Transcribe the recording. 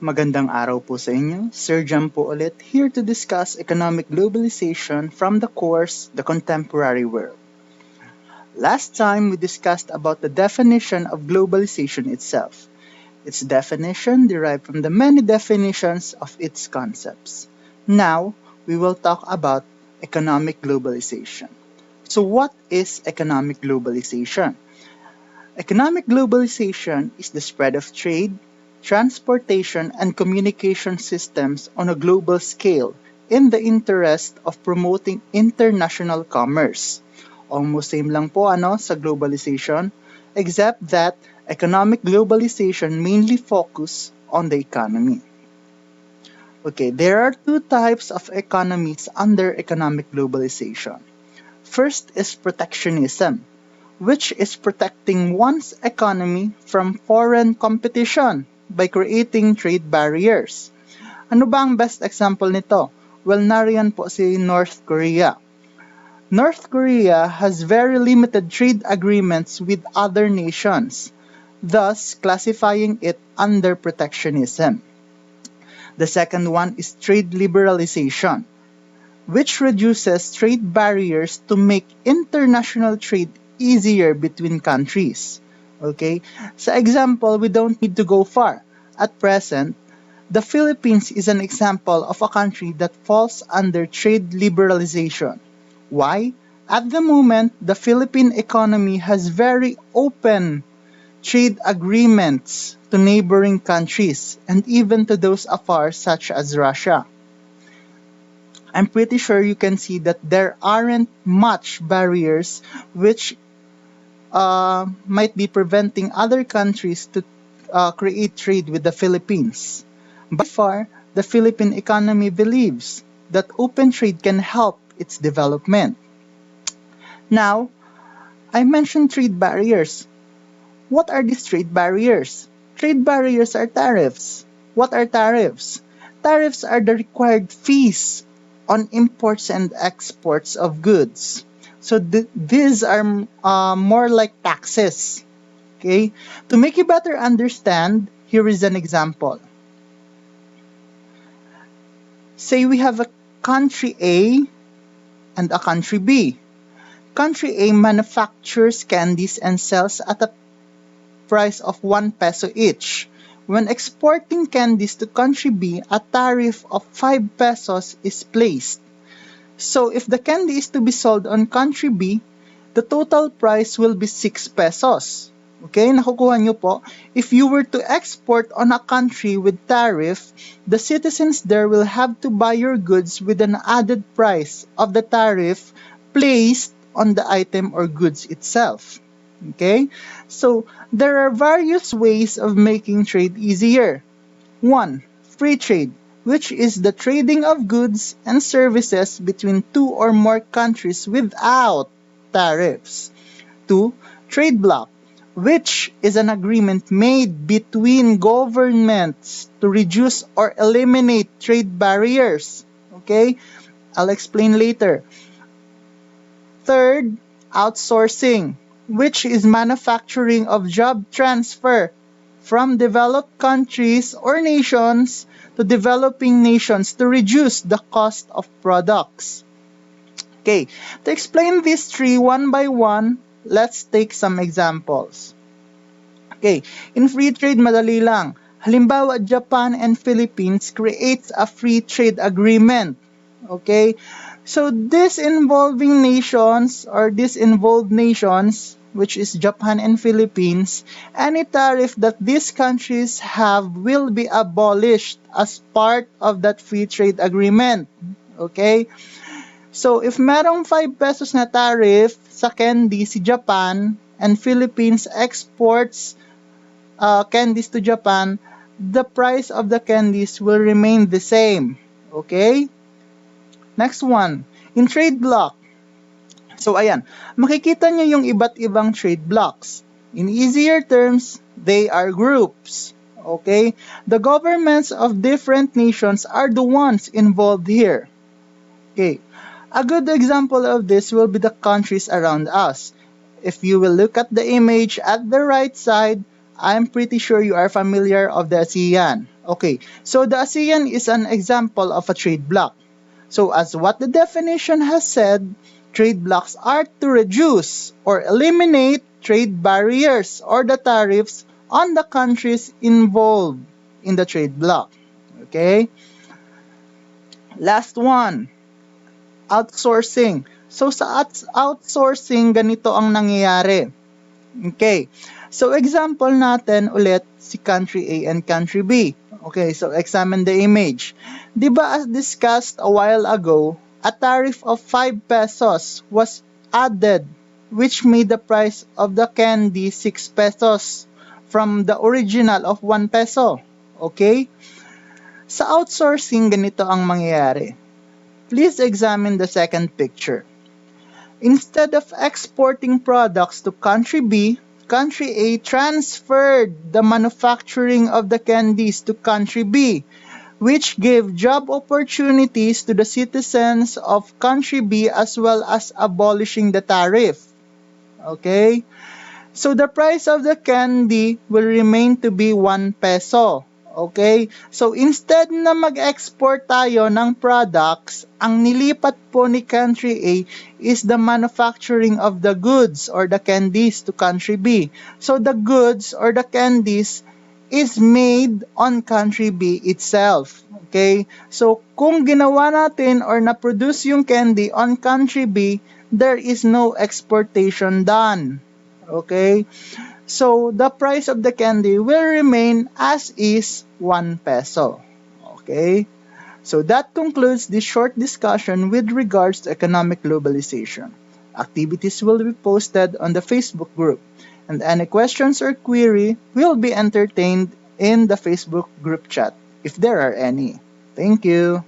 Magandang araw po sa inyo. Sir Jam po ulit, here to discuss economic globalization from the course The Contemporary World. Last time we discussed about the definition of globalization itself. Its definition derived from the many definitions of its concepts. Now, we will talk about economic globalization. So what is economic globalization? Economic globalization is the spread of trade, transportation, and communication systems on a global scale in the interest of promoting international commerce. Almost same lang po sa globalization, except that economic globalization mainly focus on the economy. Okay, there are two types of economies under economic globalization. First is protectionism, which is protecting one's economy from foreign competition by creating trade barriers. Ano ba ang best example nito? Well, nariyan po si North Korea. North Korea has very limited trade agreements with other nations, thus classifying it under protectionism. The second one is trade liberalization, which reduces trade barriers to make international trade easier between countries. Okay? Sa example, we don't need to go far. At present, the Philippines is an example of a country that falls under trade liberalization. Why? At the moment, the Philippine economy has very open trade agreements to neighboring countries and even to those afar such as Russia. I'm pretty sure you can see that there aren't much barriers which might be preventing other countries to create trade with the Philippines. By far, the Philippine economy believes that open trade can help its development. Now, I mentioned trade barriers. What are these trade barriers? Trade barriers are tariffs. What are tariffs? Tariffs are the required fees on imports and exports of goods. So these are more like taxes. Okay? To make you better understand, here is an example. Say we have a country A and a country B. Country A manufactures candies and sells at a price of 1 peso each. When exporting candies to country B, a tariff of 5 pesos is placed. So if the candy is to be sold on country B, the total price will be 6 pesos. Okay, nakukuha nyo po. If you were to export on a country with tariff, the citizens there will have to buy your goods with an added price of the tariff placed on the item or goods itself. Okay, so there are various ways of making trade easier. 1. Free trade, which is the trading of goods and services between two or more countries without tariffs. 2. Trade bloc, which is an agreement made between governments to reduce or eliminate trade barriers. Okay, I'll explain later. 3. Outsourcing, which is manufacturing of job transfer from developed countries or nations to developing nations to reduce the cost of products. Okay, to explain these three one by one, let's take some examples. Okay, in free trade, madali lang. Halimbawa, Japan and Philippines creates a free trade agreement. Okay, so this involving nations or this involved nations, which is Japan and Philippines, any tariff that these countries have will be abolished as part of that free trade agreement. Okay? So, if merong 5 pesos na tariff sa candy si Japan and Philippines exports candies to Japan, the price of the candies will remain the same. Okay? Next one, in trade bloc. So ayan, makikita nyo yung iba't ibang trade blocks. In easier terms, they are groups. Okay? The governments of different nations are the ones involved here. Okay. A good example of this will be the countries around us. If you will look at the image at the right side, I'm pretty sure you are familiar of the ASEAN. Okay, so the ASEAN is an example of a trade bloc. So as what the definition has said, trade blocs are to reduce or eliminate trade barriers or the tariffs on the countries involved in the trade bloc. Okay? Last one, outsourcing. So sa outsourcing, ganito ang nangyayari. Okay. So example natin ulit si country A and country B. Okay, so examine the image. 'Di ba as discussed a while ago, a tariff of 5 pesos was added which made the price of the candy 6 pesos from the original of 1 peso. Okay? Sa outsourcing, ganito ang mangyayari. Please examine the second picture. Instead of exporting products to country B, country A transferred the manufacturing of the candies to country B, which gave job opportunities to the citizens of country B as well as abolishing the tariff. Okay? So the price of the candy will remain to be 1 peso. Okay? So instead na mag-export tayo ng products, ang nilipat po ni country A is the manufacturing of the goods or the candies to country B. So the goods or the candies is made on country B itself. Okay? So kung ginawa natin or na-produce yung candy on country B, there is no exportation done. Okay? So, the price of the candy will remain as is 1 peso. Okay? So, that concludes this short discussion with regards to economic globalization. Activities will be posted on the Facebook group, and any questions or query will be entertained in the Facebook group chat, if there are any. Thank you.